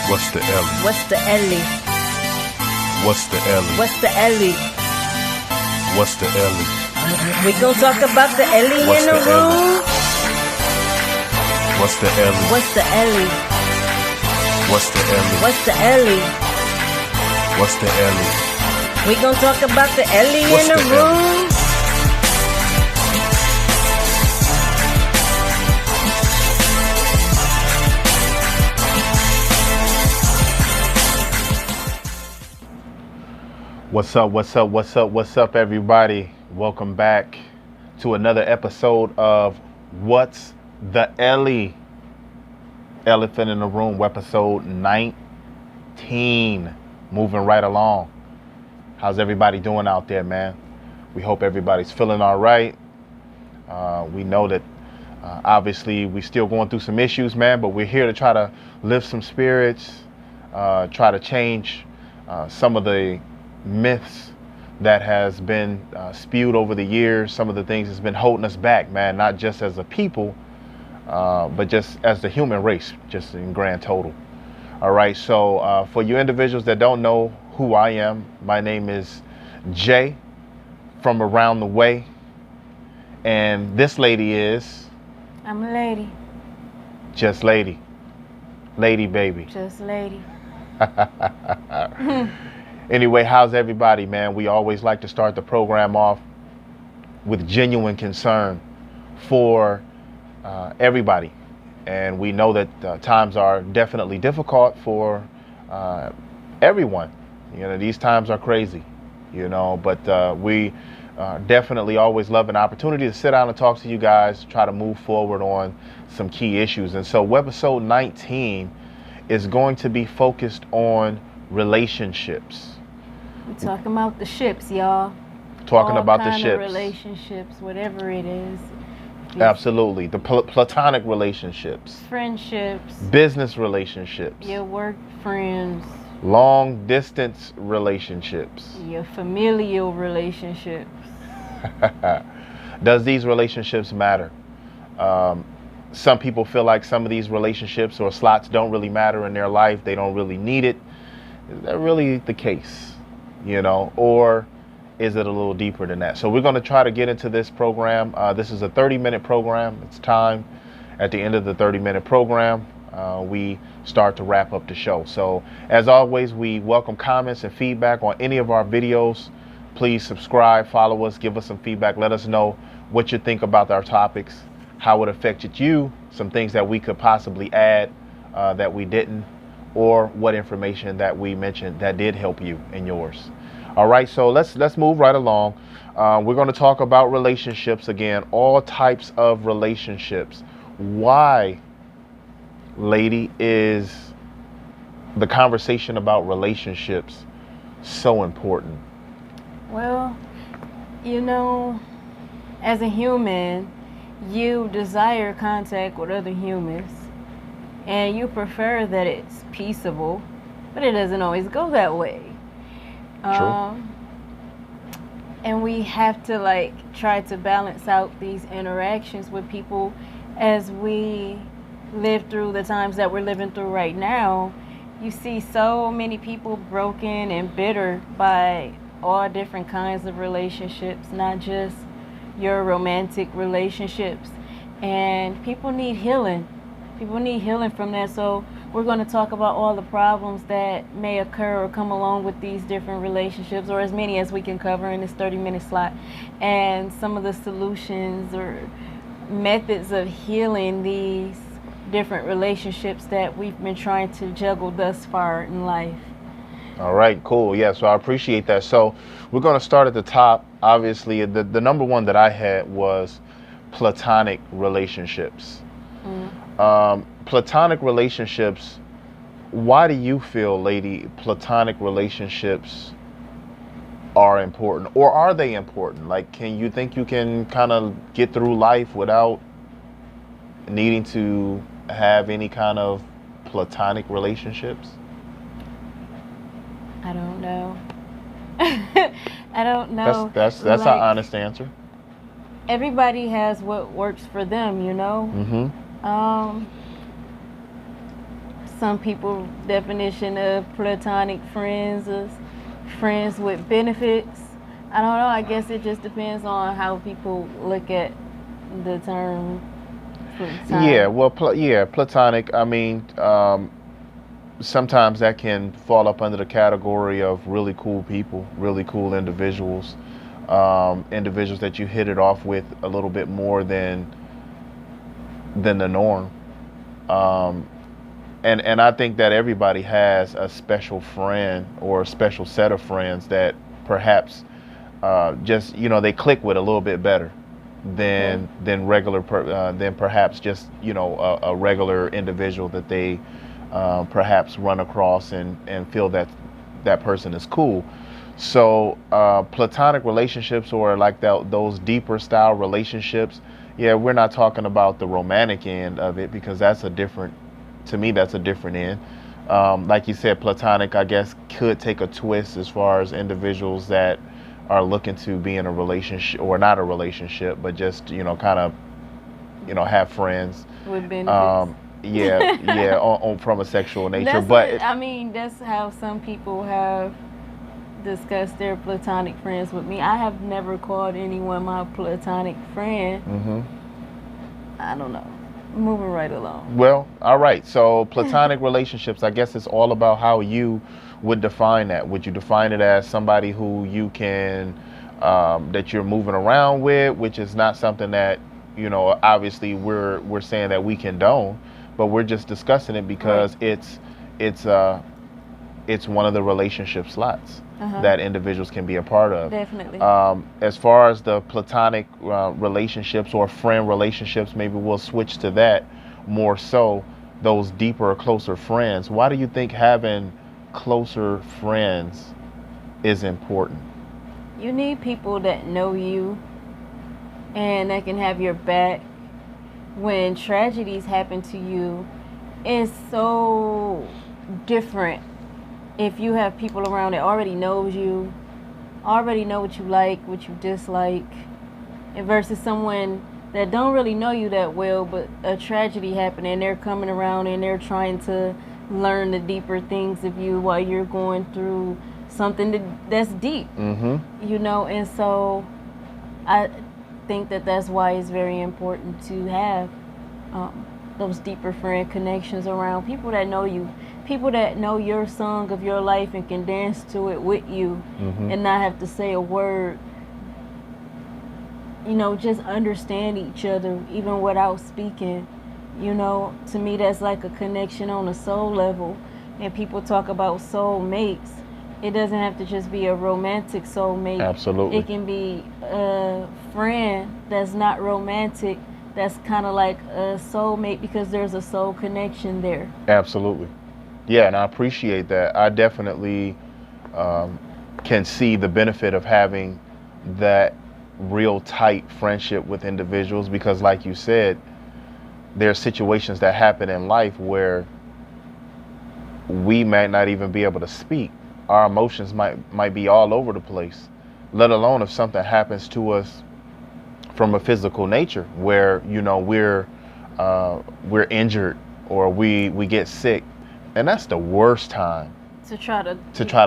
What's the Ellie? What's the Ellie? What's the Ellie? What's the Ellie? What's the Ellie? We gon' talk about the Ellie What's in the the Ellie? room. What's the Ellie? What's the Ellie? What's the Ellie? What's the Ellie? What's the Ellie? We gon' talk about the Ellie What's in the the Ellie? room. What's up, everybody? Welcome back to another episode of What's the Ellie? Elephant in the Room, episode 19. Moving right along. How's everybody doing out there, man? We hope everybody's feeling all right. We know that obviously we're still going through some issues, man, but we're here to try to lift some spirits, try to change some of the myths that has been spewed over the years, some of the things that's been holding us back, man, not just as a people, but just as the human race, just in grand total. All right, so for you individuals that don't know who I am, my name is Jay from around the way, and this lady is... I'm a lady. Just lady. Lady baby. Just lady. Anyway, how's everybody, man? We always like to start the program off with genuine concern for everybody. And we know that times are definitely difficult for everyone. You know, these times are crazy, you know, but we definitely always love an opportunity to sit down and talk to you guys, try to move forward on some key issues. And so Webisode 19 is going to be focused on relationships. We're talking about the ships, y'all. Talking All about the kind ships. of relationships, whatever it is. Absolutely. The platonic relationships. Friendships. Business relationships. Your work friends. Long distance relationships. Your familial relationships. Does these relationships matter? Some people feel like some of these relationships or slots don't really matter in their life. They don't really need it. Is that really the case? You know, or is it a little deeper than that? So we're going to try to get into this program. This is a 30-minute program. It's time. At the end of the 30-minute program, we start to wrap up the show. So as always, we welcome comments and feedback on any of our videos. Please subscribe, follow us, give us some feedback. Let us know what you think about our topics, how it affected you, some things that we could possibly add that we didn't, or what information that we mentioned that did help you in yours. All right, so let's move right along. We're going to talk about relationships again, all types of relationships. Why, lady, is the conversation about relationships so important? Well, you know, as a human, you desire contact with other humans, and you prefer that it's peaceable, but it doesn't always go that way. True. And we have to try to balance out these interactions with people as we live through the times that we're living through right now. You see so many people broken and bitter by all different kinds of relationships, not just your romantic relationships. And people need healing. People need healing from that. So we're going to talk about all the problems that may occur or come along with these different relationships, or as many as we can cover in this 30-minute slot, and some of the solutions or methods of healing these different relationships that we've been trying to juggle thus far in life. All right, cool. Yeah, so I appreciate that. So we're going to start at the top. Obviously, the number one that I had was platonic relationships. Platonic relationships, why do you feel, lady, platonic relationships are important? Or are they important? Like, can you think you can kind of get through life without needing to have any kind of platonic relationships? I don't know. I don't know. That's an honest answer. Everybody has what works for them, you know? Mm-hmm. some people's definition of platonic friends is friends with benefits. I don't know. I guess it just depends on how people look at the term platonic. Yeah, well, platonic. I mean, sometimes that can fall up under the category of really cool people, really cool individuals, individuals that you hit it off with a little bit more than the norm. And I think that everybody has a special friend or a special set of friends that perhaps just they click with a little bit better than than perhaps just a regular individual that they perhaps run across and feel that that person is cool. So platonic relationships or like those deeper style relationships, yeah, we're not talking about the romantic end of it because that's a different end. Like you said, platonic, I guess, could take a twist as far as individuals that are looking to be in a relationship or not a relationship, but just kind of have friends with benefits. From a sexual nature. That's how some people have discussed their platonic friends with me. I have never called anyone my platonic friend. Mm-hmm. I don't know. Moving right along. Well, all right. So platonic relationships, I guess it's all about how you would define that. Would you define it as somebody who you can, that you're moving around with, which is not something that, obviously we're saying that we condone, but we're just discussing it because it's one of the relationship slots that individuals can be a part of. Definitely. As far as the platonic relationships or friend relationships, maybe we'll switch to that more so, those deeper or closer friends. Why do you think having closer friends is important? You need people that know you and that can have your back when tragedies happen to you. It's so different if you have people around that already knows you, already know what you like, what you dislike, and versus someone that don't really know you that well, but a tragedy happened and they're coming around and they're trying to learn the deeper things of you while you're going through something that's deep. And so I think that's why it's very important to have those deeper friend connections around people that know you, people that know your song of your life and can dance to it with you and not have to say a word. Just understand each other even without speaking. To me that's like a connection on a soul level. And people talk about soul mates. It doesn't have to just be a romantic soulmate. Absolutely. It can be a friend that's not romantic, that's kind of like a soulmate because there's a soul connection there. Absolutely. Yeah, and I appreciate that. I definitely can see the benefit of having that real tight friendship with individuals because, like you said, there are situations that happen in life where we might not even be able to speak. Our emotions might be all over the place, let alone if something happens to us from a physical nature where we're injured or we get sick, and that's the worst time to try to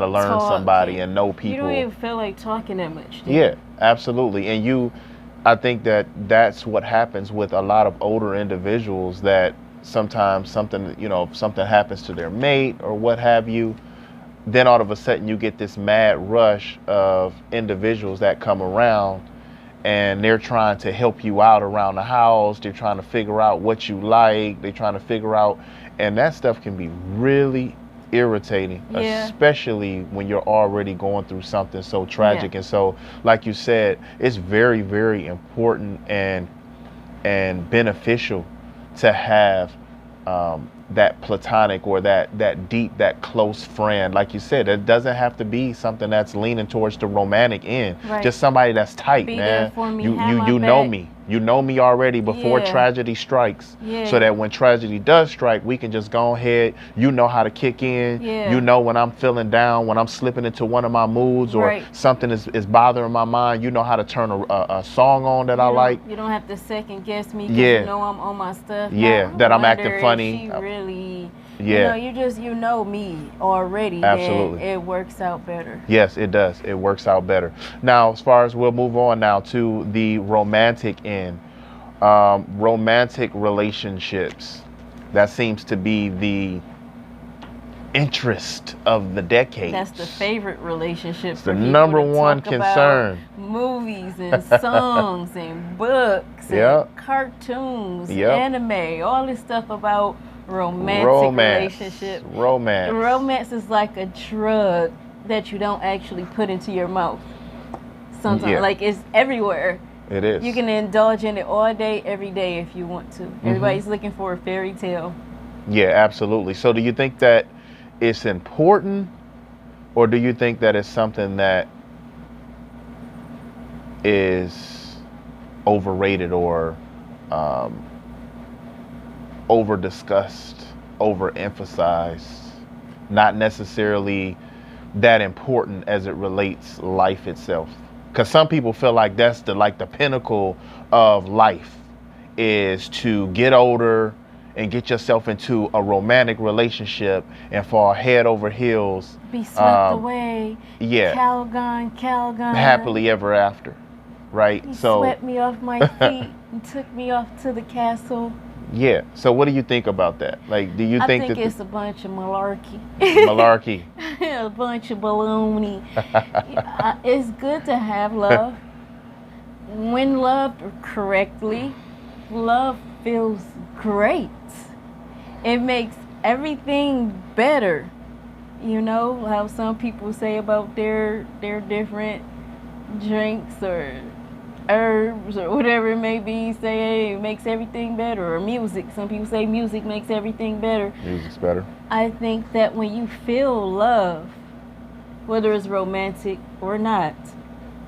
learn somebody and know people. You don't even feel like talking that much. Yeah, absolutely. And I think that's what happens with a lot of older individuals, that sometimes something happens to their mate or what have you. Then all of a sudden you get this mad rush of individuals that come around and they're trying to help you out around the house. They're trying to figure out what you like. They're trying to figure out, and that stuff can be really irritating, especially when you're already going through something so tragic. And so, like you said, it's very, very important and beneficial to have that platonic or that deep, that close friend. Like you said, it doesn't have to be something that's leaning towards the romantic end. Just somebody that's tight, be man. There for me, you know me. You know me already before Yeah. tragedy strikes. Yeah. So that when tragedy does strike, we can just go ahead. You know how to kick in. Yeah. You know when I'm feeling down, when I'm slipping into one of my moods, or Right. something is bothering my mind. You know how to turn a song on that I like. You don't have to second guess me because Yeah. you know I'm on my stuff. Yeah, Now, I that I'm wonder acting if funny. She really, Yeah. you know me already. Absolutely. Then it works out better. Yes, it does. It works out better. Now, as far as we'll move on now to the romantic end. Romantic relationships. That seems to be the interest of the decade. That's the favorite relationship. It's the number one concern. Movies and songs and books Yep. and cartoons, Yep. anime, all this stuff about romantic relationships. Romance. Romance is like a drug that you don't actually put into your mouth. Sometimes, Yeah. like it's everywhere. It is. You can indulge in it all day, every day if you want to. Everybody's looking for a fairy tale. Yeah, absolutely. So do you think that it's important, or do you think that it's something that is overrated or over discussed, overemphasized, not necessarily that important as it relates life itself? Because some people feel like that's the pinnacle of life, is to get older and get yourself into a romantic relationship and fall head over heels. Be swept away. Yeah. Calgon. Happily ever after, right? He So swept me off my feet and took me off to the castle. yeah. So what do you think about that? Like, do you think I think that it's a bunch of malarkey. malarkey? A bunch of baloney. It's good to have love. When loved correctly, love feels great. It makes everything better. You know how some people say about their different drinks or herbs or whatever it may be, say hey, it makes everything better, or music. Some people say music makes everything better. Music's better. I think that when you feel love, whether it's romantic or not,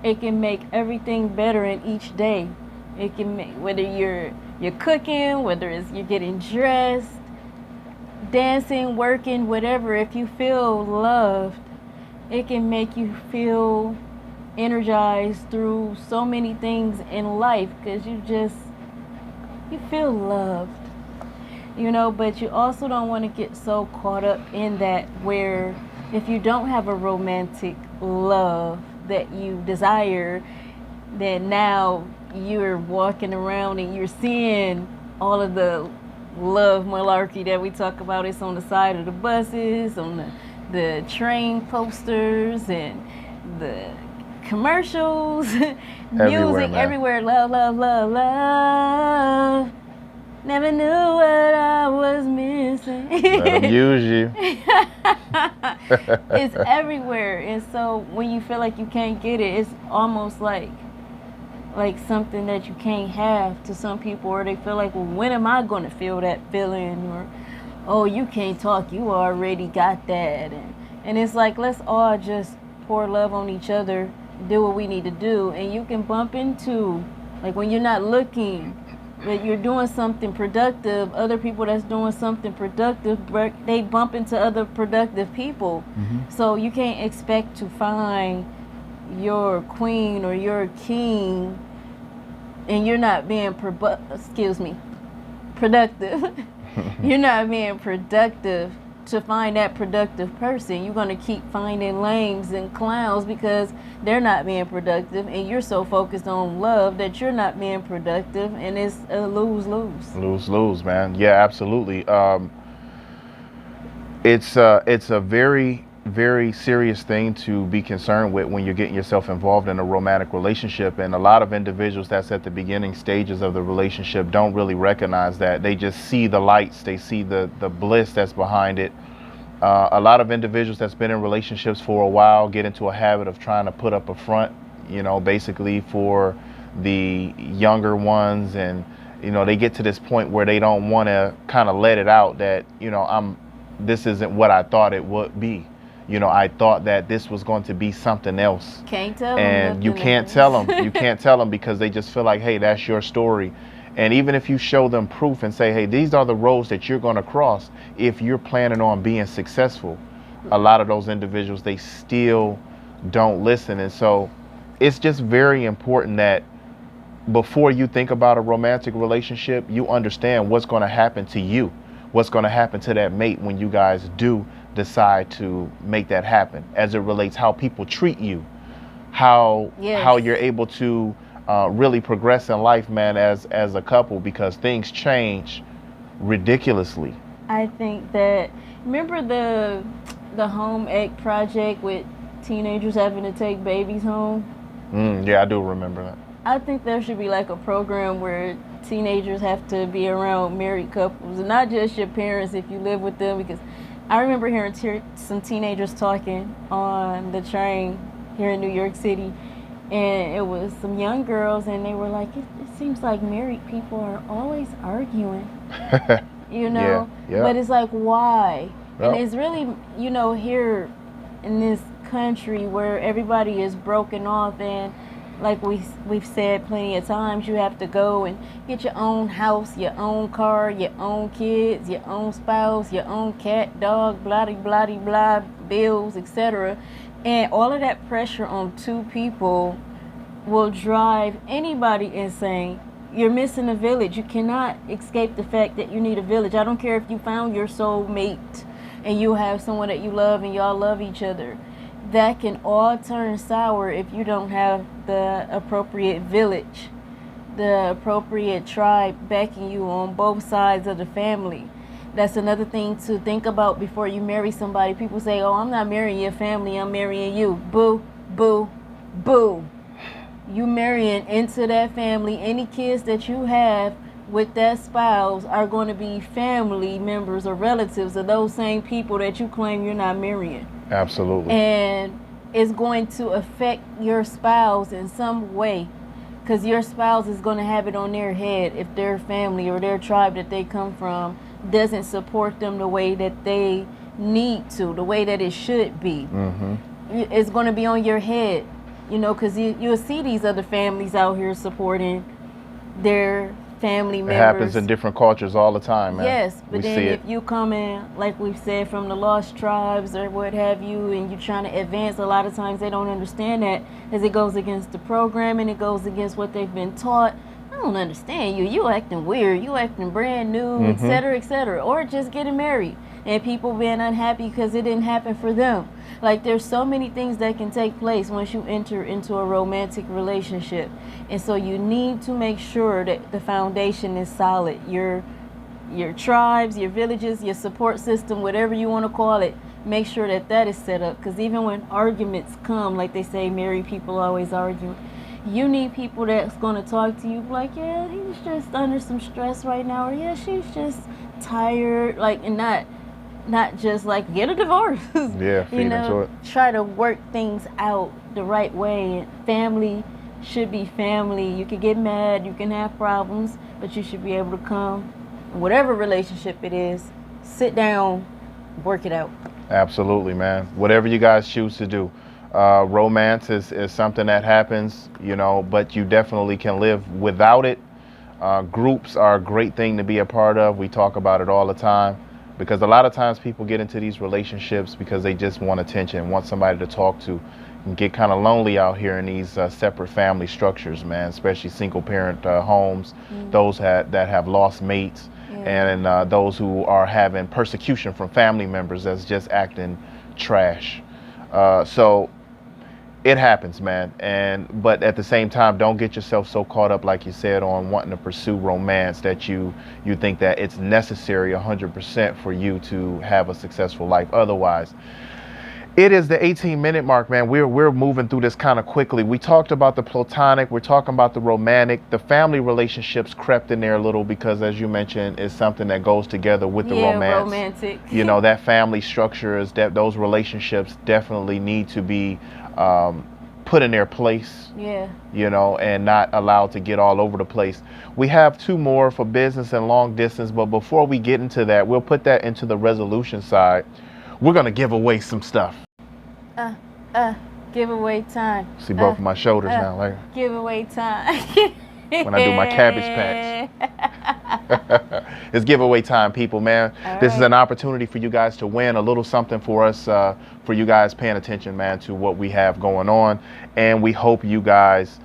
it can make everything better in each day. It can make, whether you're cooking, whether it's you're getting dressed, dancing, working, whatever, if you feel loved, it can make you feel energized through so many things in life because you feel loved, but you also don't want to get so caught up in that where if you don't have a romantic love that you desire, then now you're walking around and you're seeing all of the love malarkey that we talk about. It's on the side of the buses, on the train posters, and the commercials, music everywhere. Love, love, love, love. Never knew what I was missing. Let 'em use you. It's everywhere, and so when you feel like you can't get it, it's almost like something that you can't have to some people, or they feel like, well, when am I going to feel that feeling? Or, oh, you can't talk, you already got that. And it's like, let's all just pour love on each other, do what we need to do. And you can bump into, like when you're not looking, but you're doing something productive, other people that's doing something productive, they bump into other productive people. So you can't expect to find your queen or your king and you're not being productive. You're not being productive to find that productive person. You're going to keep finding lames and clowns because they're not being productive, and you're so focused on love that you're not being productive, and it's a lose-lose. Lose-lose, man. Yeah, absolutely. It's a very, very serious thing to be concerned with when you're getting yourself involved in a romantic relationship, and a lot of individuals that's at the beginning stages of the relationship don't really recognize that. They just see the lights, they see the bliss that's behind it. A lot of individuals that's been in relationships for a while get into a habit of trying to put up a front, basically for the younger ones, and they get to this point where they don't want to kind of let it out that this isn't what I thought it would be. I thought that this was going to be something else. Can't tell them. And you can't tell them. You can't tell them because they just feel like, hey, that's your story. And even if you show them proof and say, hey, these are the roads that you're going to cross if you're planning on being successful, a lot of those individuals, they still don't listen. And so it's just very important that before you think about a romantic relationship, you understand what's going to happen to you, what's going to happen to that mate when you guys do decide to make that happen, as it relates how people treat you, how you're able to really progress in life, man, as a couple, because things change ridiculously. I think that, remember the home ec project with teenagers having to take babies home? Yeah, I do remember that. I think there should be like a program where teenagers have to be around married couples, and not just your parents if you live with them, because I remember hearing some teenagers talking on the train here in New York City, and it was some young girls, and they were like, it seems like married people are always arguing, Yeah. But it's like, why? Yep. And it's really, here in this country where everybody is broken off, and like we've said plenty of times, you have to go and get your own house, your own car, your own kids, your own spouse, your own cat, dog, blah, blah, blah, blah, bills, etc. And all of that pressure on two people will drive anybody insane. You're missing a village. You cannot escape the fact that you need a village. I don't care if you found your soulmate and you have someone that you love and y'all love each other. That can all turn sour if you don't have the appropriate village, the appropriate tribe backing you on both sides of the family. That's another thing to think about before you marry somebody. People say, oh, I'm not marrying your family, I'm marrying you. Boo, boo, boo. You marrying into that family. Any kids that you have with that spouse are going to be family members or relatives of those same people that you claim you're not marrying. Absolutely. And it's going to affect your spouse in some way, because your spouse is going to have it on their head if their family or their tribe that they come from doesn't support them the way that they need to, the way that it should be. It's going to be on your head, because you'll see these other families out here supporting their family members. It happens in different cultures all the time, man. Yes, but then if you come in, like we've said, from the lost tribes or what have you, and you're trying to advance, a lot of times they don't understand that, as it goes against the programming, it goes against what they've been taught. I don't understand you. You acting weird. You acting brand new, etc., etc. Or just getting married and people being unhappy because it didn't happen for them. Like, there's so many things that can take place once you enter into a romantic relationship. And so you need to make sure that the foundation is solid. Your tribes, your villages, your support system, whatever you want to call it, make sure that that is set up. Because even when arguments come, like they say, married people always argue, you need people that's going to talk to you like, yeah, he's just under some stress right now, or yeah, she's just tired, like, and not just like get a divorce. Yeah, feed into it. Try to work things out the right way. Family should be family. You can get mad, you can have problems, but you should be able to come, whatever relationship it is, sit down, work it out. Absolutely, man. Whatever you guys choose to do. Romance is something that happens, but you definitely can live without it. Groups are a great thing to be a part of. We talk about it all the time, because a lot of times people get into these relationships because they just want attention, want somebody to talk to, and get kind of lonely out here in these separate family structures, man, especially single parent homes, those that have lost mates, and those who are having persecution from family members that's just acting trash. So it happens, man. But at the same time, don't get yourself so caught up, like you said, on wanting to pursue romance that you think that it's necessary 100% for you to have a successful life. Otherwise, it is the 18-minute mark, man. We're moving through this kind of quickly. We talked about the platonic. We're talking about the romantic. The family relationships crept in there a little because, as you mentioned, it's something that goes together with the romance. Romantic. That family structure is that those relationships definitely need to be put in their place. And not allowed to get all over the place. We have two more for business and long distance, but before we get into that, we'll put that into the resolution side. We're going to give away some stuff. Giveaway time. See both of my shoulders now, like Giveaway time. when I do my Cabbage Patch. It's giveaway time, people, man. This is an opportunity for you guys to win a little something for us, for you guys paying attention, man, to what we have going on. And we hope you guys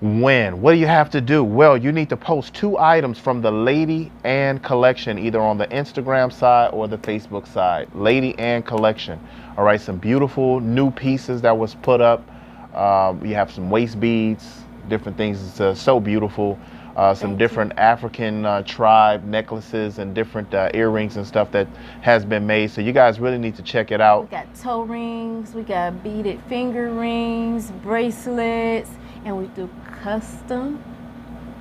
win. What do you have to do? Well, you need to post 2 items from the Lady Ann collection, either on the Instagram side or the Facebook side. Lady Ann collection. All right, some beautiful new pieces that was put up. You have some waist beads, different things. It's so beautiful. Some different African tribe necklaces and different earrings and stuff that has been made. So you guys really need to check it out. We got toe rings, we got beaded finger rings, bracelets, and we do custom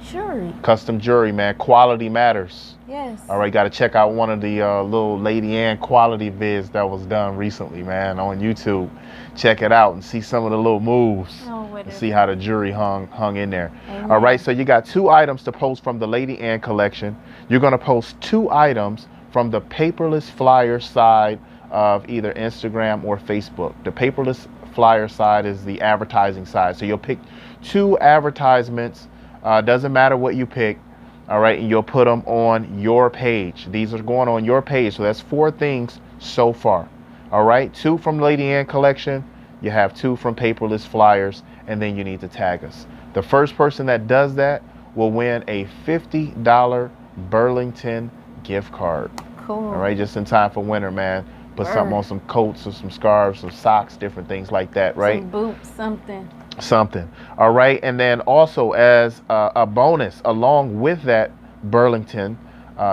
jewelry. Custom jewelry, man. Quality matters. Yes. All right, got to check out one of the little Lady Ann quality vids that was done recently, man, on YouTube. Check it out and see some of the little moves. And see how the jewelry hung in there. Amen. All right, so you got 2 items to post from the Lady Ann collection. You're going to post 2 items from the paperless flyer side of either Instagram or Facebook. The paperless flyer side is the advertising side. So you'll pick 2 advertisements. Doesn't matter what you pick. All right, and you'll put them on your page. These are going on your page. So that's 4 things so far. All right, 2 from Lady Ann collection. You have 2 from paperless flyers, and then you need to tag us. The first person that does that will win a $50 Burlington gift card. Cool. All right, just in time for winter, man. Put something on some coats or some scarves, some socks, different things like that, right? Some boots, something. Something. All right, and then also as a bonus, along with that Burlington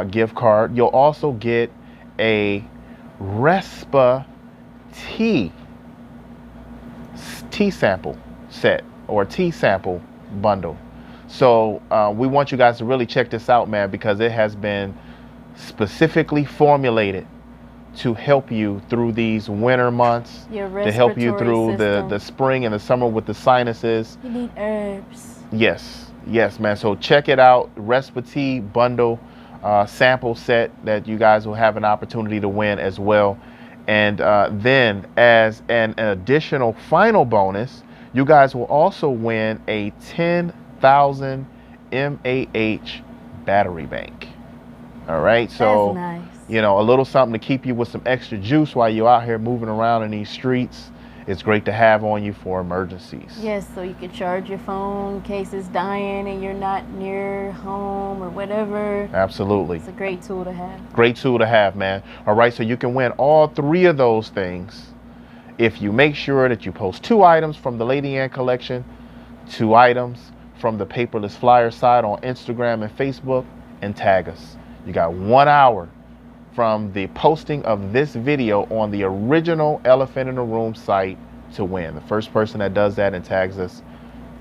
gift card, you'll also get a Respa tea sample set or tea sample bundle. So we want you guys to really check this out, man, because it has been specifically formulated to help you through these winter months, to help you through the spring and the summer with the sinuses. You need herbs. Yes, man. So check it out. Respa tea bundle sample set that you guys will have an opportunity to win as well. And then as an additional final bonus, you guys will also win a 10,000 mAh battery bank. All right, so that's nice. You know, a little something to keep you with some extra juice while you're out here moving around in these streets. It's great to have on you for emergencies. Yes, so you can charge your phone in case it's dying and you're not near home or whatever. Absolutely. It's a great tool to have. Great tool to have, man. All right, so you can win all 3 of those things if you make sure that you post 2 items from the Lady Ann collection, 2 items from the paperless flyer side on Instagram and Facebook, and tag us. You got 1 hour from the posting of this video on the original Elephant in the Room site to win. The first person that does that and tags us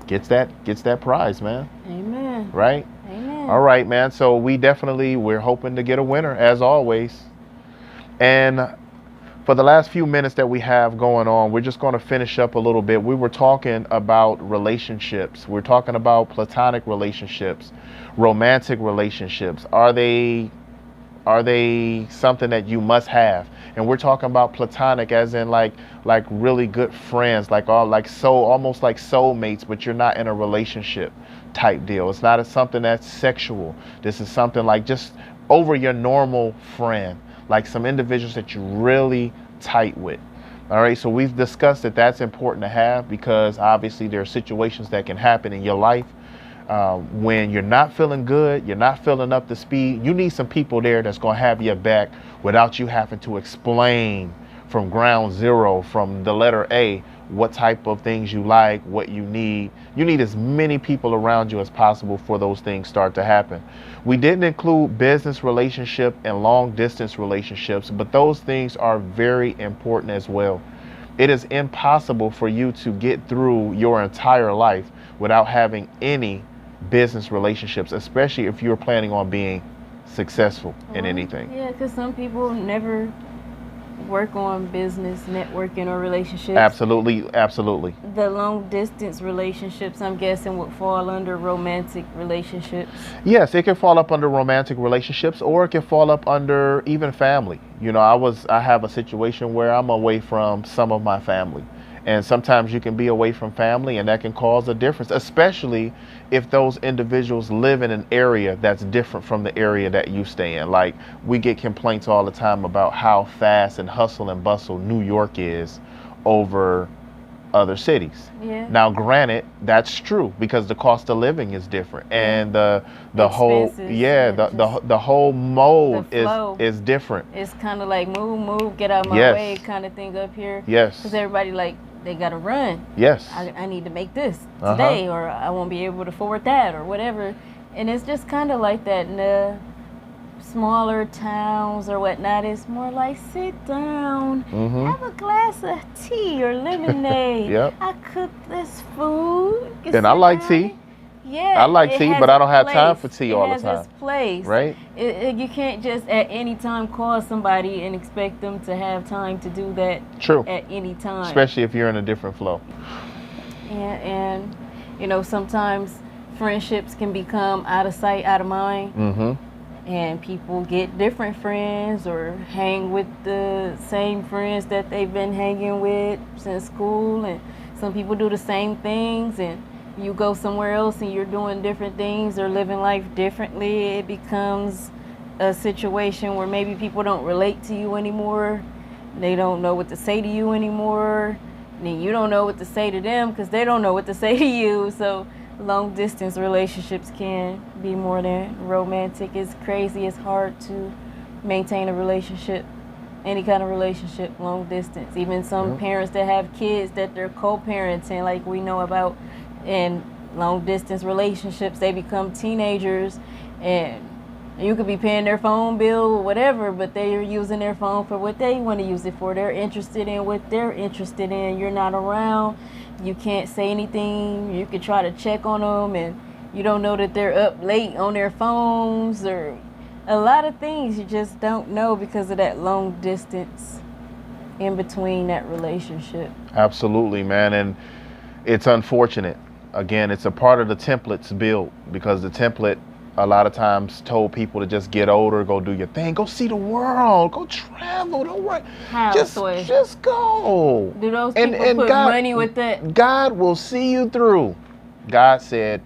gets that prize, man. Amen. Right? Amen. All right, man. So we're hoping to get a winner as always. And for the last few minutes that we have going on, we're just going to finish up a little bit. We were talking about relationships. We're talking about platonic relationships, romantic relationships. Are they something that you must have? And we're talking about platonic as in like really good friends, almost like soulmates, but you're not in a relationship type deal. It's not something that's sexual. This is something like just over your normal friend, like some individuals that you're really tight with. All right, so we've discussed that that's important to have because obviously there are situations that can happen in your life when you're not feeling good, you're not feeling up to speed. You need some people there that's going to have your back without you having to explain from ground zero, from the letter A, what type of things you like, what you need. You need as many people around you as possible for those things start to happen. We didn't include business relationship and long distance relationships, but those things are very important as well. It is impossible for you to get through your entire life without having any business relationships, especially if you're planning on being successful in anything. Yeah, because some people never work on business, networking, or relationships. Absolutely. The long distance relationships, I'm guessing, would fall under romantic relationships. Yes, it can fall up under romantic relationships, or it can fall up under even family. You know, I have a situation where I'm away from some of my family, And sometimes you can be away from family, and that can cause a difference, especially if those individuals live in an area that's different from the area that you stay in. Like, we get complaints all the time about how fast and hustle and bustle New York is over other cities. Yeah. Now, granted, that's true because the cost of living is different, and the whole the whole mode is different. It's kind of like move, get out of my Yes. way kind of thing up here. Yes. Because everybody like they gotta run. Yes. I need to make this today, or I won't be able to afford that, or whatever. And it's just kind of like that in the smaller towns or whatnot. It's more like sit down, have a glass of tea or lemonade. Yep. I cooked this food. You can And I sit like down. tea. Yeah, I like it tea, has but I don't its have time place. for tea all the It time. has its place. Right? You can't just at any time call somebody and expect them to have time to do that. True. At any time. Especially if you're in a different flow. And you know, sometimes friendships can become out of sight, out of mind. Mm-hmm. And people get different friends or hang with the same friends that they've been hanging with since school. And some people do the same things, and you go somewhere else and you're doing different things or living life differently. It becomes a situation where maybe people don't relate to you anymore. They don't know what to say to you anymore. And you don't know what to say to them because they don't know what to say to you. So long distance relationships can be more than romantic. It's crazy. It's hard to maintain a relationship, any kind of relationship, long distance. Even some parents that have kids that they're co-parenting, like we know about in long distance relationships, they become teenagers and you could be paying their phone bill or whatever, but they're using their phone for what they want to use it for. They're interested in what they're interested in. You're not around. You can't say anything. You could try to check on them, and you don't know that they're up late on their phones, or a lot of things you just don't know because of that long distance in between that relationship. Absolutely, man. And it's unfortunate. Again, it's a part of the template's build, because the template a lot of times told people to just get older, go do your thing, go see the world, go travel, don't worry. Just go. Do those people put money with that? God will see you through. God said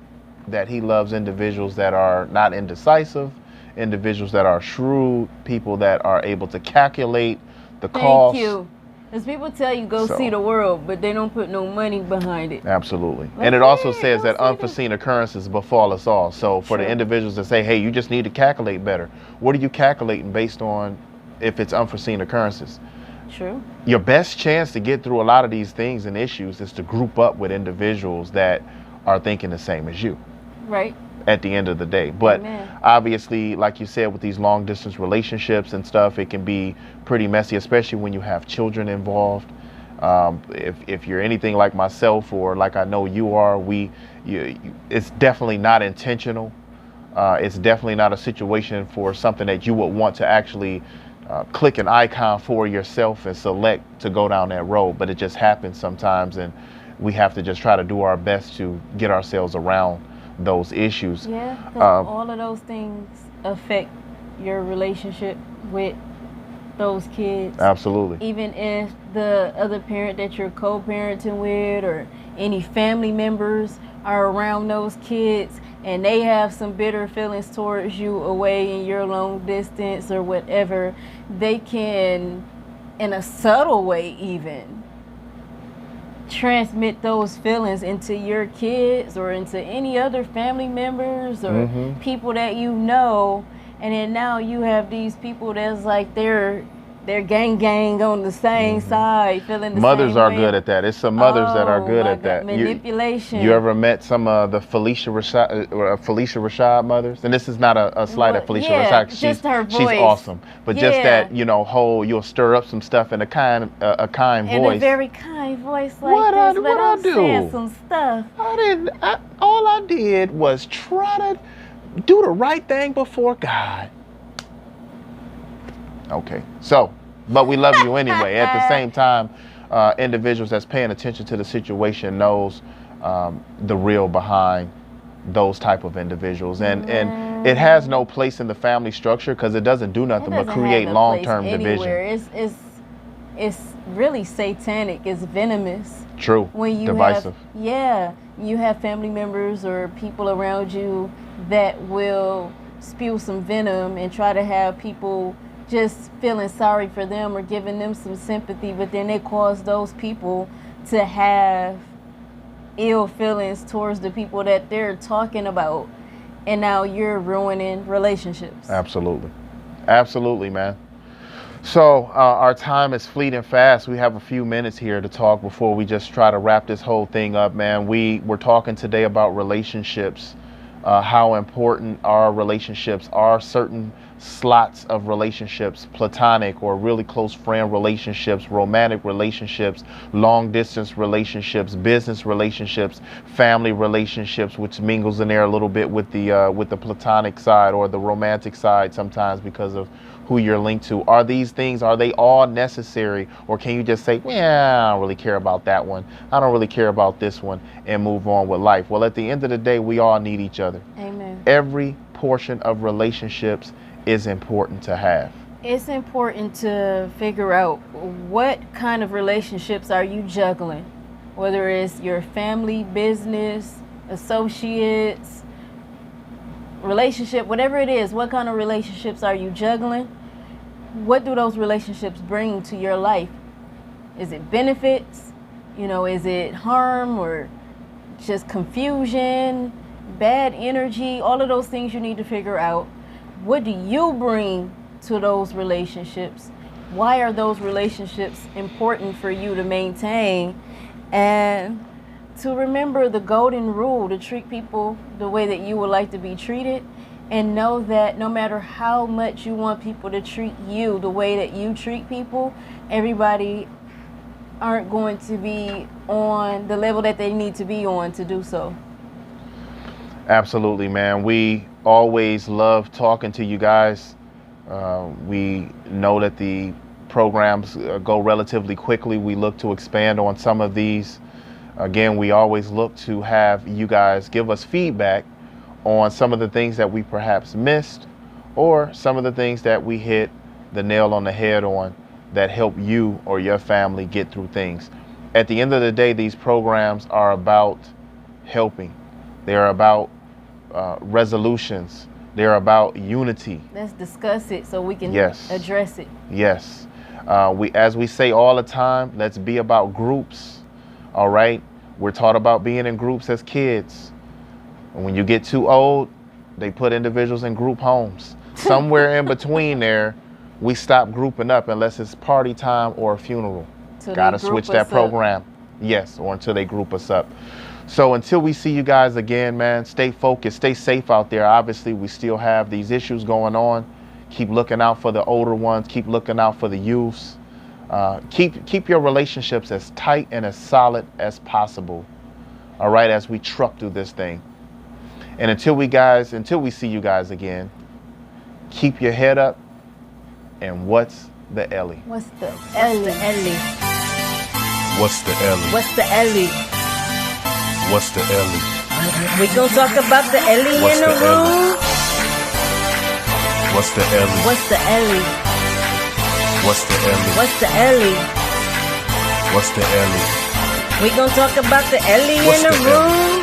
that he loves individuals that are not indecisive, individuals that are shrewd, people that are able to calculate the cost. Thank you. Because people tell you go see the world, but they don't put no money behind it. Absolutely. And it also says that unforeseen occurrences befall us all. So for the individuals that say, hey, you just need to calculate better, what are you calculating based on if it's unforeseen occurrences? True. Your best chance to get through a lot of these things and issues is to group up with individuals that are thinking the same as you. Right. At the end of the day. But obviously, like you said, with these long distance relationships and stuff, it can be pretty messy, especially when you have children involved. If you're anything like myself, or like I know you are, it's definitely not intentional. It's definitely not a situation for something that you would want to actually click an icon for yourself and select to go down that road. But it just happens sometimes, and we have to just try to do our best to get ourselves around those issues. Yeah, because all of those things affect your relationship with those kids. Absolutely. Even if the other parent that you're co-parenting with or any family members are around those kids and they have some bitter feelings towards you away in your long distance or whatever, they can, in a subtle way even, transmit those feelings into your kids or into any other family members or people that you know, and then now you have these people that's like they're gang on the same side, feeling the mothers same are way. Good at that. It's some mothers that are good at that. Manipulation. You ever met some of the Felicia Rashad mothers? And this is not a slight at Felicia Rashad. Just her voice. She's awesome. But just that, whole you'll stir up some stuff in a kind voice. In a very kind voice like this. What I do? Saying some stuff. All I did was try to do the right thing before God. Okay, but we love you anyway. At the same time, individuals that's paying attention to the situation knows the real behind those type of individuals, and it has no place in the family structure because it doesn't do nothing but create long-term division. it's really satanic. It's venomous. True. When you divisive. you have family members or people around you that will spew some venom and try to have people just feeling sorry for them or giving them some sympathy, but then they cause those people to have ill feelings towards the people that they're talking about, and now you're ruining relationships. Absolutely. Absolutely, man. So our time is fleeting fast. We have a few minutes here to talk before we just try to wrap this whole thing up, man. We're talking today about relationships, how important our relationships are, certain slots of relationships, platonic or really close friend relationships, romantic relationships, long distance relationships, business relationships, family relationships, which mingles in there a little bit with the platonic side or the romantic side sometimes because of who you're linked to. Are these things, are they all necessary, or can you just say, well, I don't really care about that one, I don't really care about this one, and move on with life? Well, at the end of the day, we all need each other. Amen. Every portion of relationships is important to have. It's important to figure out what kind of relationships are you juggling, whether it's your family, business, associates, relationship, whatever it is. What kind of relationships are you juggling? What do those relationships bring to your life? Is it benefits? Is it harm or just confusion, bad energy? All of those things you need to figure out. What do you bring to those relationships? Why are those relationships important for you to maintain? And to remember the golden rule, to treat people the way that you would like to be treated, and know that no matter how much you want people to treat you the way that you treat people, everybody aren't going to be on the level that they need to be on to do so. Absolutely, man. We always love talking to you guys. We know that the programs go relatively quickly. We look to expand on some of these. Again, we always look to have you guys give us feedback on some of the things that we perhaps missed, or some of the things that we hit the nail on the head on that help you or your family get through things. At the end of the day, these programs are about helping. They're about resolutions. They're about unity. Let's discuss it so we can address it. Yes. As we say all the time, let's be about groups. All right. We're taught about being in groups as kids. And when you get too old, they put individuals in group homes. Somewhere in between there, we stop grouping up unless it's party time or a funeral. Gotta switch that program. Yes, or until they group us up. So until we see you guys again, man, stay focused, stay safe out there. Obviously, we still have these issues going on. Keep looking out for the older ones. Keep looking out for the youths. Keep your relationships as tight and as solid as possible. All right, as we truck through this thing. And until we see you guys again, keep your head up. And what's the Ellie? What's the Ellie? What's the Ellie? What's the Ellie? What's the Ellie? We gonna talk about the Ellie in the room. What's the Ellie? What's the Ellie? What's the Ellie? What's the Ellie? What's the Ellie? We gonna talk about the Ellie in the room.